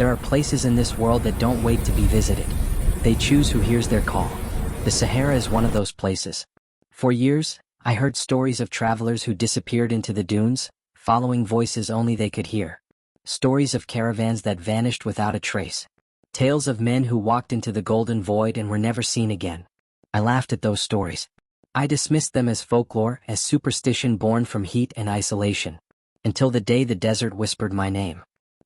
There are places in this world that don't wait to be visited. They choose who hears their call. The Sahara is one of those places. For years, I heard stories of travelers who disappeared into the dunes, following voices only they could hear. Stories of caravans that vanished without a trace. Tales of men who walked into the golden void and were never seen again. I laughed at those stories. I dismissed them as folklore, as superstition born from heat and isolation. Until the day the desert whispered my name.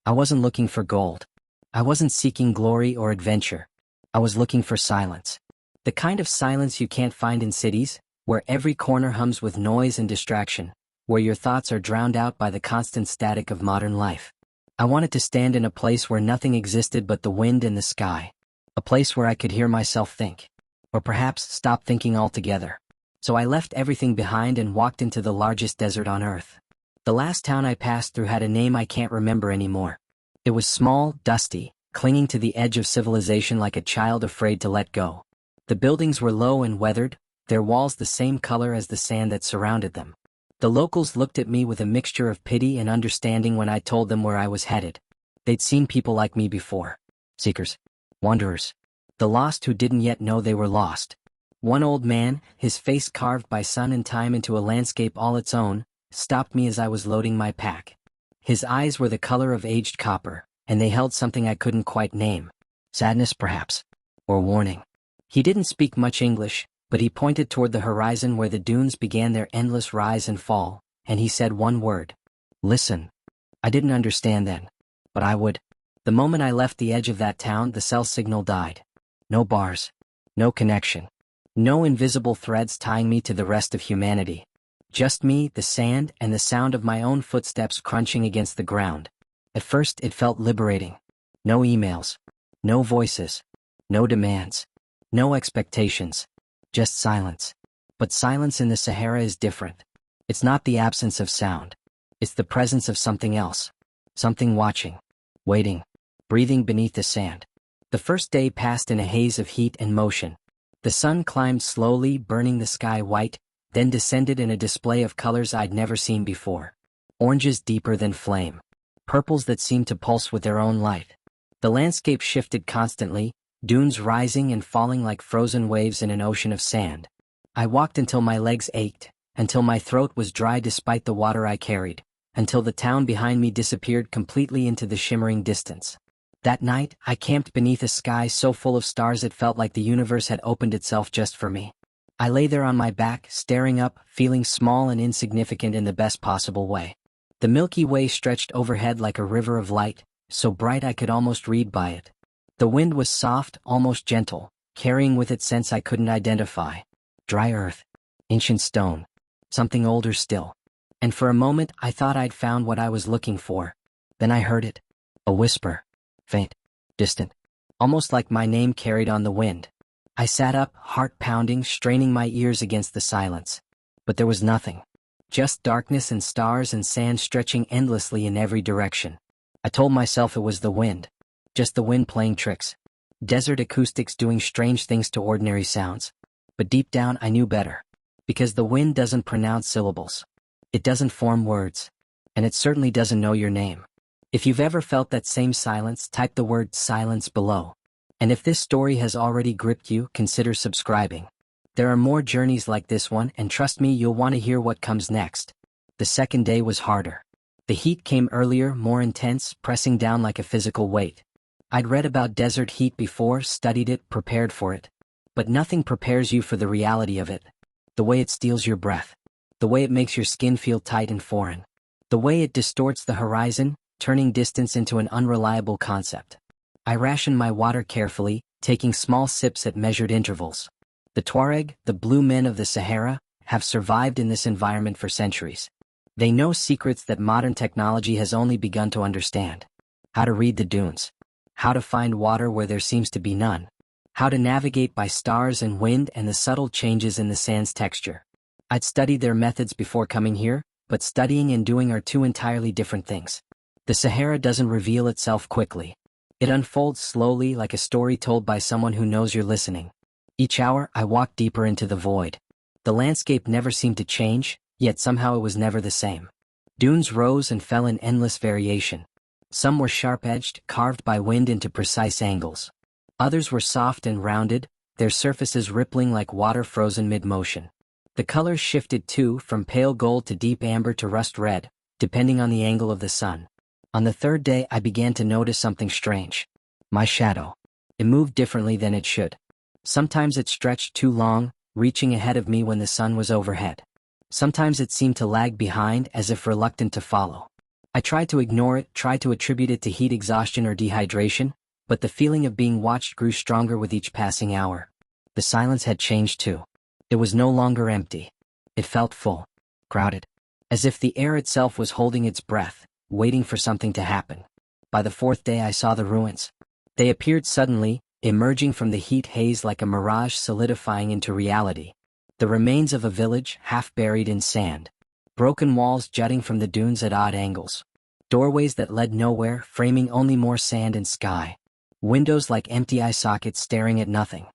I wasn't looking for gold. I wasn't seeking glory or adventure. I was looking for silence. The kind of silence you can't find in cities, where every corner hums with noise and distraction, where your thoughts are drowned out by the constant static of modern life. I wanted to stand in a place where nothing existed but the wind and the sky. A place where I could hear myself think. Or perhaps stop thinking altogether. So I left everything behind and walked into the largest desert on Earth. The last town I passed through had a name I can't remember anymore. It was small, dusty, clinging to the edge of civilization like a child afraid to let go. The buildings were low and weathered, their walls the same color as the sand that surrounded them. The locals looked at me with a mixture of pity and understanding when I told them where I was headed. They'd seen people like me before. Seekers. Wanderers. The lost who didn't yet know they were lost. One old man, his face carved by sun and time into a landscape all its own, stopped me as I was loading my pack. His eyes were the color of aged copper, and they held something I couldn't quite name. Sadness, perhaps. Or warning. He didn't speak much English, but he pointed toward the horizon where the dunes began their endless rise and fall, and he said one word. Listen. I didn't understand then. But I would. The moment I left the edge of that town, the cell signal died. No bars. No connection. No invisible threads tying me to the rest of humanity. Just me, the sand, and the sound of my own footsteps crunching against the ground. At first, it felt liberating. No emails. No voices. No demands. No expectations. Just silence. But silence in the Sahara is different. It's not the absence of sound. It's the presence of something else. Something watching. Waiting. Breathing beneath the sand. The first day passed in a haze of heat and motion. The sun climbed slowly, burning the sky white, then descended in a display of colors I'd never seen before. Oranges deeper than flame. Purples that seemed to pulse with their own light. The landscape shifted constantly, dunes rising and falling like frozen waves in an ocean of sand. I walked until my legs ached, until my throat was dry despite the water I carried, until the town behind me disappeared completely into the shimmering distance. That night, I camped beneath a sky so full of stars it felt like the universe had opened itself just for me. I lay there on my back, staring up, feeling small and insignificant in the best possible way. The Milky Way stretched overhead like a river of light, so bright I could almost read by it. The wind was soft, almost gentle, carrying with it scents I couldn't identify. Dry earth. Ancient stone. Something older still. And for a moment I thought I'd found what I was looking for. Then I heard it. A whisper. Faint. Distant. Almost like my name carried on the wind. I sat up, heart pounding, straining my ears against the silence. But there was nothing. Just darkness and stars and sand stretching endlessly in every direction. I told myself it was the wind. Just the wind playing tricks. Desert acoustics doing strange things to ordinary sounds. But deep down I knew better. Because the wind doesn't pronounce syllables. It doesn't form words. And it certainly doesn't know your name. If you've ever felt that same silence, type the word silence below. And if this story has already gripped you, consider subscribing. There are more journeys like this one, and trust me, you'll want to hear what comes next. The second day was harder. The heat came earlier, more intense, pressing down like a physical weight. I'd read about desert heat before, studied it, prepared for it. But nothing prepares you for the reality of it. The way it steals your breath. The way it makes your skin feel tight and foreign. The way it distorts the horizon, turning distance into an unreliable concept. I rationed my water carefully, taking small sips at measured intervals. The Tuareg, the blue men of the Sahara, have survived in this environment for centuries. They know secrets that modern technology has only begun to understand. How to read the dunes. How to find water where there seems to be none. How to navigate by stars and wind and the subtle changes in the sand's texture. I'd studied their methods before coming here, but studying and doing are two entirely different things. The Sahara doesn't reveal itself quickly. It unfolds slowly like a story told by someone who knows you're listening. Each hour, I walked deeper into the void. The landscape never seemed to change, yet somehow it was never the same. Dunes rose and fell in endless variation. Some were sharp-edged, carved by wind into precise angles. Others were soft and rounded, their surfaces rippling like water frozen mid-motion. The colors shifted too, from pale gold to deep amber to rust red, depending on the angle of the sun. On the third day I began to notice something strange. My shadow. It moved differently than it should. Sometimes it stretched too long, reaching ahead of me when the sun was overhead. Sometimes it seemed to lag behind, as if reluctant to follow. I tried to ignore it, tried to attribute it to heat exhaustion or dehydration, but the feeling of being watched grew stronger with each passing hour. The silence had changed too. It was no longer empty. It felt full, crowded, as if the air itself was holding its breath, waiting for something to happen. By the fourth day I saw the ruins. They appeared suddenly, emerging from the heat haze like a mirage solidifying into reality. The remains of a village, half buried in sand. Broken walls jutting from the dunes at odd angles. Doorways that led nowhere, framing only more sand and sky. Windows like empty eye sockets staring at nothing.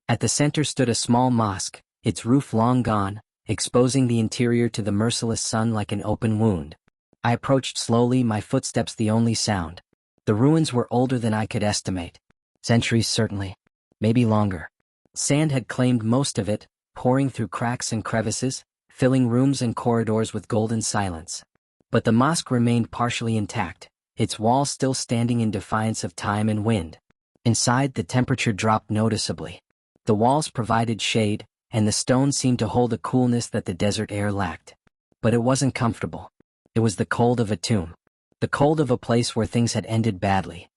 At the center stood a small mosque, its roof long gone, exposing the interior to the merciless sun like an open wound. I approached slowly, my footsteps the only sound. The ruins were older than I could estimate. Centuries certainly. Maybe longer. Sand had claimed most of it, pouring through cracks and crevices, filling rooms and corridors with golden silence. But the mosque remained partially intact, its walls still standing in defiance of time and wind. Inside, the temperature dropped noticeably. The walls provided shade, and the stone seemed to hold a coolness that the desert air lacked. But it wasn't comfortable. It was the cold of a tomb. The cold of a place where things had ended badly.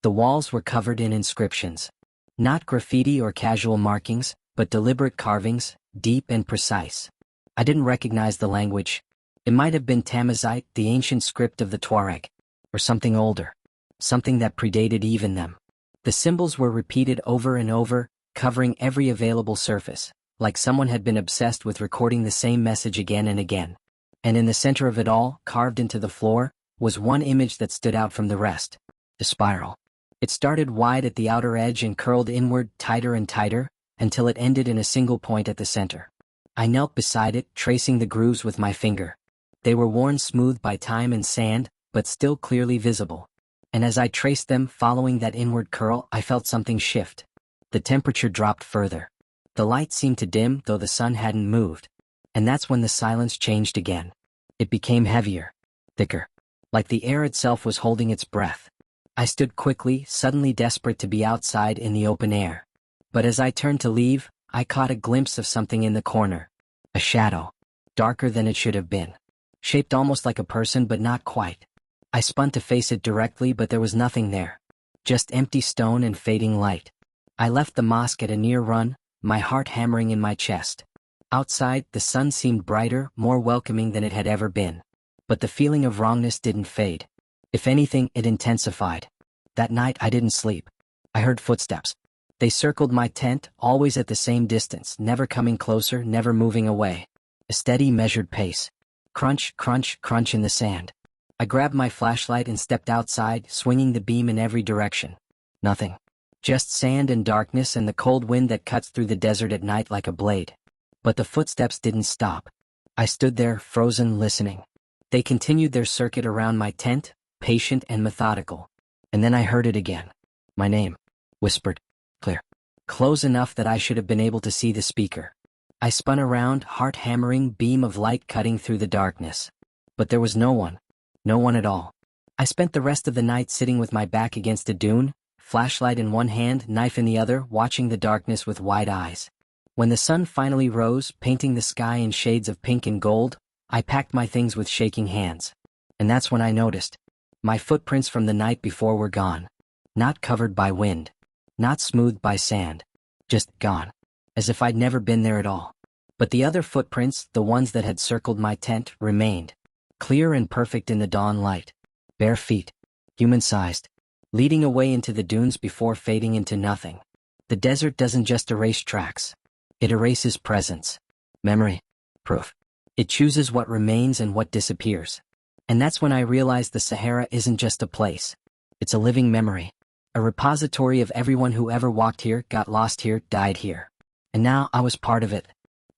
The walls were covered in inscriptions. Not graffiti or casual markings, but deliberate carvings, deep and precise. I didn't recognize the language. It might have been Tamazight, the ancient script of the Tuareg, or something older. Something that predated even them. The symbols were repeated over and over, covering every available surface, like someone had been obsessed with recording the same message again and again. And in the center of it all, carved into the floor, was one image that stood out from the rest. The spiral. It started wide at the outer edge and curled inward, tighter and tighter, until it ended in a single point at the center. I knelt beside it, tracing the grooves with my finger. They were worn smooth by time and sand, but still clearly visible. And as I traced them, following that inward curl, I felt something shift. The temperature dropped further. The light seemed to dim, though the sun hadn't moved. And that's when the silence changed again. It became heavier, thicker, like the air itself was holding its breath. I stood quickly, suddenly desperate to be outside in the open air. But as I turned to leave, I caught a glimpse of something in the corner. A shadow. Darker than it should have been. Shaped almost like a person, but not quite. I spun to face it directly, but there was nothing there. Just empty stone and fading light. I left the mosque at a near run, my heart hammering in my chest. Outside, the sun seemed brighter, more welcoming than it had ever been. But the feeling of wrongness didn't fade. If anything, it intensified. That night I didn't sleep. I heard footsteps. They circled my tent, always at the same distance, never coming closer, never moving away. A steady, measured pace. Crunch, crunch, crunch in the sand. I grabbed my flashlight and stepped outside, swinging the beam in every direction. Nothing. Just sand and darkness and the cold wind that cuts through the desert at night like a blade. But the footsteps didn't stop. I stood there, frozen, listening. They continued their circuit around my tent, patient and methodical. And then I heard it again. My name. Whispered. Clear. Close enough that I should have been able to see the speaker. I spun around, heart-hammering, beam of light cutting through the darkness. But there was no one. No one at all. I spent the rest of the night sitting with my back against a dune, flashlight in one hand, knife in the other, watching the darkness with wide eyes. When the sun finally rose, painting the sky in shades of pink and gold, I packed my things with shaking hands. And that's when I noticed. My footprints from the night before were gone. Not covered by wind. Not smoothed by sand. Just gone. As if I'd never been there at all. But the other footprints, the ones that had circled my tent, remained. Clear and perfect in the dawn light. Bare feet. Human-sized. Leading away into the dunes before fading into nothing. The desert doesn't just erase tracks. It erases presence. Memory. Proof. It chooses what remains and what disappears. And that's when I realized the Sahara isn't just a place. It's a living memory. A repository of everyone who ever walked here, got lost here, died here. And now I was part of it.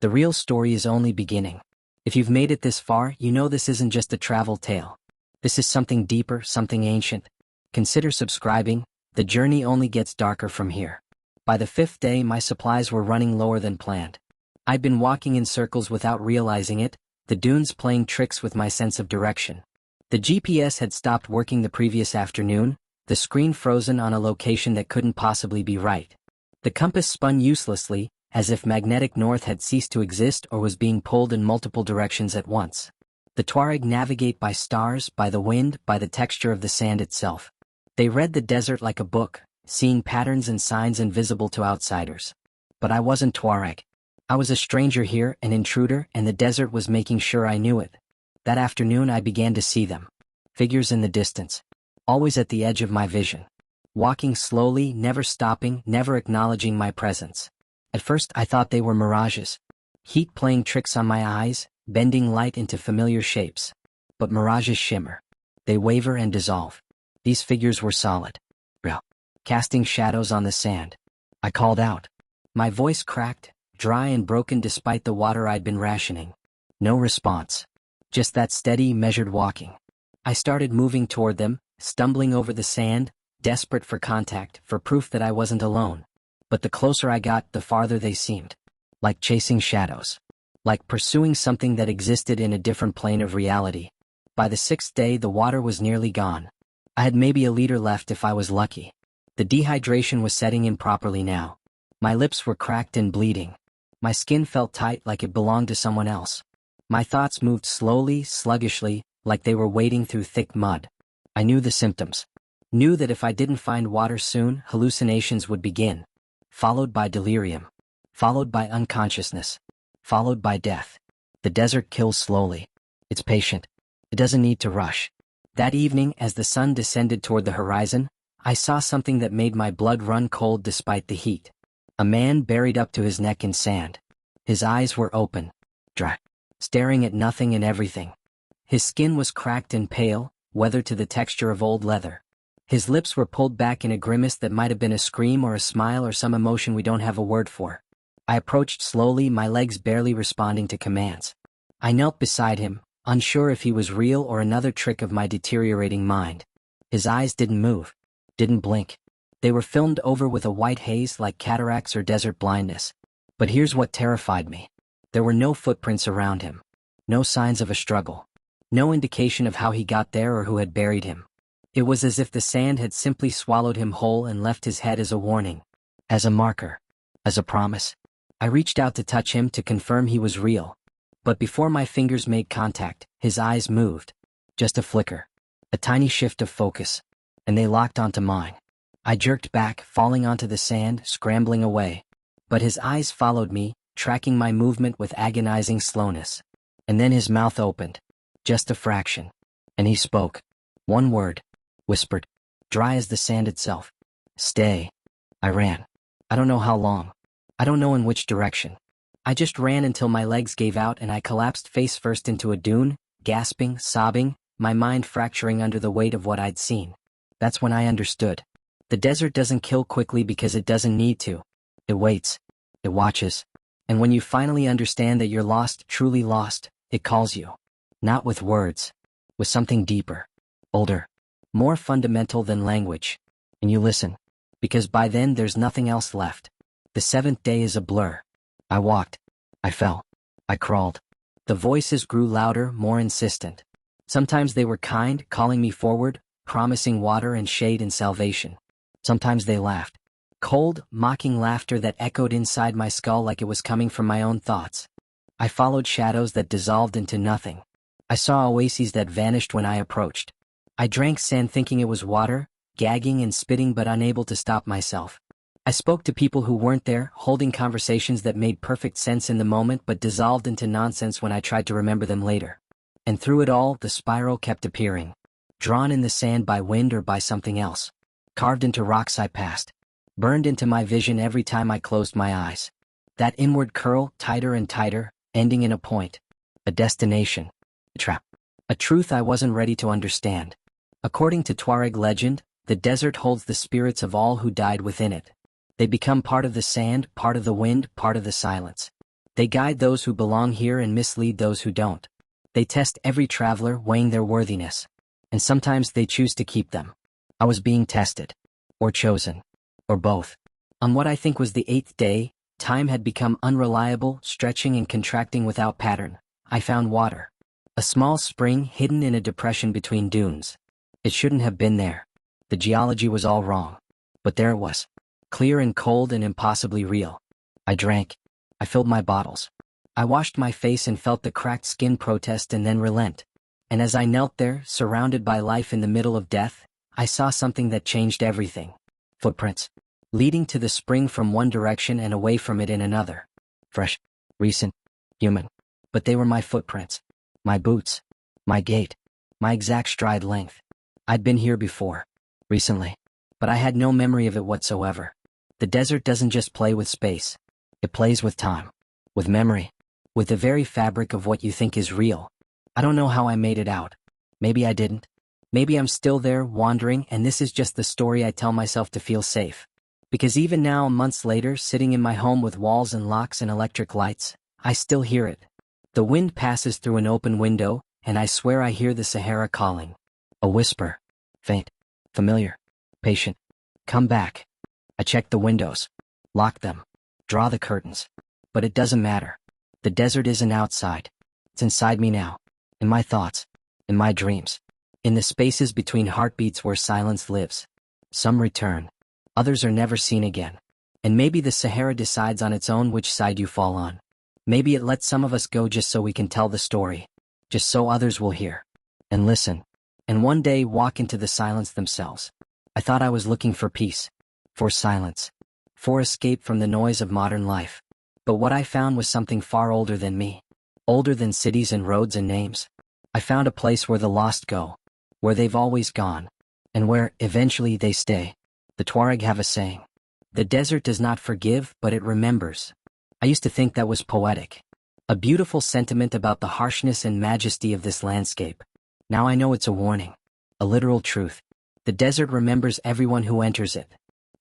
The real story is only beginning. If you've made it this far, you know this isn't just a travel tale. This is something deeper, something ancient, consider subscribing. The journey only gets darker from here. By the 5th day, my supplies were running lower than planned. I'd been walking in circles without realizing it, the dunes playing tricks with my sense of direction. The GPS had stopped working the previous afternoon, the screen frozen on a location that couldn't possibly be right. The compass spun uselessly, as if magnetic north had ceased to exist or was being pulled in multiple directions at once. The Tuareg navigate by stars, by the wind, by the texture of the sand itself. They read the desert like a book, seeing patterns and signs invisible to outsiders. But I wasn't Tuareg. I was a stranger here, an intruder, and the desert was making sure I knew it. That afternoon I began to see them. Figures in the distance. Always at the edge of my vision. Walking slowly, never stopping, never acknowledging my presence. At first I thought they were mirages. Heat playing tricks on my eyes, bending light into familiar shapes. But mirages shimmer. They waver and dissolve. These figures were solid. Real. Casting shadows on the sand. I called out. My voice cracked, dry and broken despite the water I'd been rationing. No response. Just that steady, measured walking. I started moving toward them, stumbling over the sand, desperate for contact, for proof that I wasn't alone. But the closer I got, the farther they seemed. Like chasing shadows. Like pursuing something that existed in a different plane of reality. By the 6th day, the water was nearly gone. I had maybe a liter left if I was lucky. The dehydration was setting in properly now. My lips were cracked and bleeding. My skin felt tight like it belonged to someone else. My thoughts moved slowly, sluggishly, like they were wading through thick mud. I knew the symptoms. Knew that if I didn't find water soon, hallucinations would begin. Followed by delirium. Followed by unconsciousness. Followed by death. The desert kills slowly. It's patient. It doesn't need to rush. That evening, as the sun descended toward the horizon, I saw something that made my blood run cold despite the heat. A man buried up to his neck in sand. His eyes were open, dry, staring at nothing and everything. His skin was cracked and pale, weathered to the texture of old leather. His lips were pulled back in a grimace that might have been a scream or a smile or some emotion we don't have a word for. I approached slowly, my legs barely responding to commands. I knelt beside him, unsure if he was real or another trick of my deteriorating mind. His eyes didn't move, didn't blink. They were filmed over with a white haze like cataracts or desert blindness. But here's what terrified me. There were no footprints around him. No signs of a struggle. No indication of how he got there or who had buried him. It was as if the sand had simply swallowed him whole and left his head as a warning. As a marker. As a promise. I reached out to touch him to confirm he was real. But before my fingers made contact, his eyes moved. Just a flicker. A tiny shift of focus. And they locked onto mine. I jerked back, falling onto the sand, scrambling away. But his eyes followed me, tracking my movement with agonizing slowness. And then his mouth opened. Just a fraction. And he spoke. One word. Whispered. Dry as the sand itself. Stay. I ran. I don't know how long. I don't know in which direction. I just ran until my legs gave out and I collapsed face first into a dune, gasping, sobbing, my mind fracturing under the weight of what I'd seen. That's when I understood. The desert doesn't kill quickly because it doesn't need to. It waits. It watches. And when you finally understand that you're lost, truly lost, it calls you. Not with words. With something deeper. Older. More fundamental than language. And you listen. Because by then there's nothing else left. The 7th day is a blur. I walked. I fell. I crawled. The voices grew louder, more insistent. Sometimes they were kind, calling me forward, promising water and shade and salvation. Sometimes they laughed. Cold, mocking laughter that echoed inside my skull like it was coming from my own thoughts. I followed shadows that dissolved into nothing. I saw oases that vanished when I approached. I drank sand thinking it was water, gagging and spitting but unable to stop myself. I spoke to people who weren't there, holding conversations that made perfect sense in the moment but dissolved into nonsense when I tried to remember them later. And through it all, the spiral kept appearing. Drawn in the sand by wind or by something else. Carved into rocks I passed. Burned into my vision every time I closed my eyes. That inward curl, tighter and tighter, ending in a point. A destination. A trap. A truth I wasn't ready to understand. According to Tuareg legend, the desert holds the spirits of all who died within it. They become part of the sand, part of the wind, part of the silence. They guide those who belong here and mislead those who don't. They test every traveler, weighing their worthiness. And sometimes they choose to keep them. I was being tested. Or chosen. Or both. On what I think was the 8th day, time had become unreliable, stretching and contracting without pattern. I found water. A small spring hidden in a depression between dunes. It shouldn't have been there. The geology was all wrong. But there it was. Clear and cold and impossibly real. I drank. I filled my bottles. I washed my face and felt the cracked skin protest and then relent. And as I knelt there, surrounded by life in the middle of death, I saw something that changed everything. Footprints. Leading to the spring from one direction and away from it in another. Fresh. Recent. Human. But they were my footprints. My boots. My gait. My exact stride length. I'd been here before. Recently. But I had no memory of it whatsoever. The desert doesn't just play with space. It plays with time. With memory. With the very fabric of what you think is real. I don't know how I made it out. Maybe I didn't. Maybe I'm still there, wandering, and this is just the story I tell myself to feel safe. Because even now, months later, sitting in my home with walls and locks and electric lights, I still hear it. The wind passes through an open window, and I swear I hear the Sahara calling. A whisper. Faint. Familiar. Patient. Come back. I check the windows. Lock them. Draw the curtains. But it doesn't matter. The desert isn't outside. It's inside me now. In my thoughts. In my dreams. In the spaces between heartbeats where silence lives. Some return. Others are never seen again. And maybe the Sahara decides on its own which side you fall on. Maybe it lets some of us go just so we can tell the story. Just so others will hear. And listen. And one day walk into the silence themselves. I thought I was looking for peace. For silence. For escape from the noise of modern life. But what I found was something far older than me. Older than cities and roads and names. I found a place where the lost go. Where they've always gone. And where, eventually, they stay. The Tuareg have a saying. The desert does not forgive, but it remembers. I used to think that was poetic. A beautiful sentiment about the harshness and majesty of this landscape. Now I know it's a warning. A literal truth. The desert remembers everyone who enters it.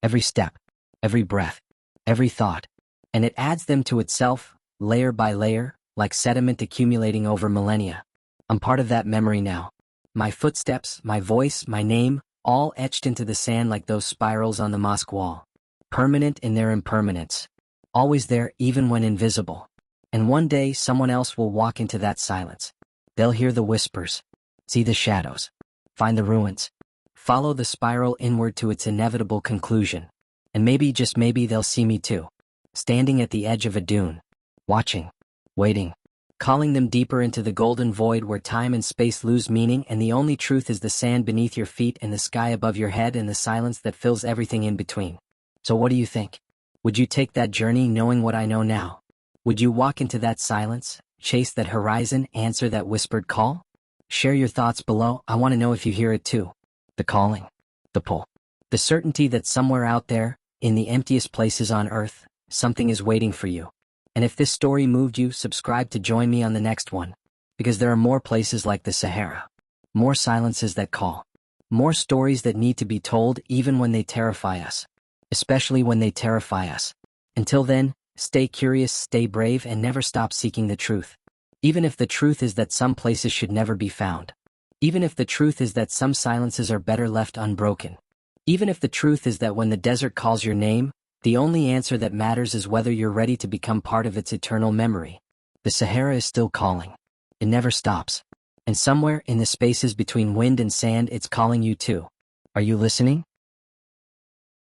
Every step. Every breath. Every thought. And it adds them to itself, layer by layer, like sediment accumulating over millennia. I'm part of that memory now. My footsteps, my voice, my name, all etched into the sand like those spirals on the mosque wall. Permanent in their impermanence. Always there even when invisible. And one day someone else will walk into that silence. They'll hear the whispers. See the shadows. Find the ruins. Follow the spiral inward to its inevitable conclusion. And maybe, just maybe, they'll see me too. Standing at the edge of a dune. Watching. Waiting. Calling them deeper into the golden void where time and space lose meaning and the only truth is the sand beneath your feet and the sky above your head and the silence that fills everything in between. So what do you think? Would you take that journey knowing what I know now? Would you walk into that silence, chase that horizon, answer that whispered call? Share your thoughts below. I want to know if you hear it too. The calling. The pull. The certainty that somewhere out there, in the emptiest places on earth, something is waiting for you. And if this story moved you, subscribe to join me on the next one. Because there are more places like the Sahara. More silences that call. More stories that need to be told even when they terrify us. Especially when they terrify us. Until then, stay curious, stay brave, and never stop seeking the truth. Even if the truth is that some places should never be found. Even if the truth is that some silences are better left unbroken. Even if the truth is that when the desert calls your name, the only answer that matters is whether you're ready to become part of its eternal memory. The Sahara is still calling. It never stops. And somewhere in the spaces between wind and sand, it's calling you too. Are you listening?